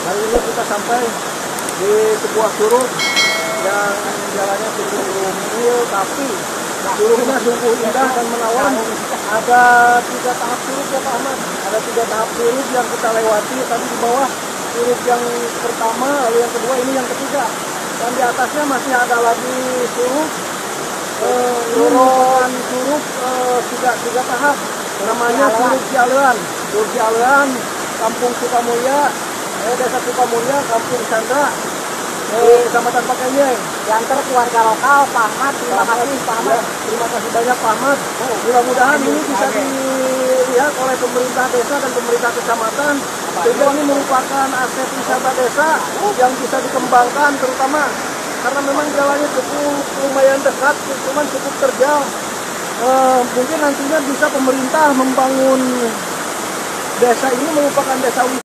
Hari ini kita sampai di sebuah curug yang jalannya sungguh mungil, tapi curugnya sungguh indah dan menawan. Ada 3 tahap curug ya Pak Ahmad. Ada 3 tahap curug yang kita lewati tadi di bawah. Curug yang pertama, lalu yang kedua, ini yang ketiga. Dan di atasnya masih ada lagi curug. Curug tiga tahap. Namanya Curug Cialean. Curug Cialean, Kampung Sukamulya, Desa Sukamulya, Kampung Chandra, Kecamatan Pakenyeng. Diantar keluarga lokal, Pak Ahmad. Terima kasih Pak Ahmad. Terima kasih banyak Pak Ahmad. Mudah-mudahan ini bisa dilihat oleh pemerintah desa dan pemerintah kecamatan. Sehingga ini merupakan aset wisata desa yang bisa dikembangkan, terutama karena memang jalannya cukup lumayan dekat, cuman cukup terjal. Mungkin nantinya bisa pemerintah membangun desa ini merupakan desa wisata.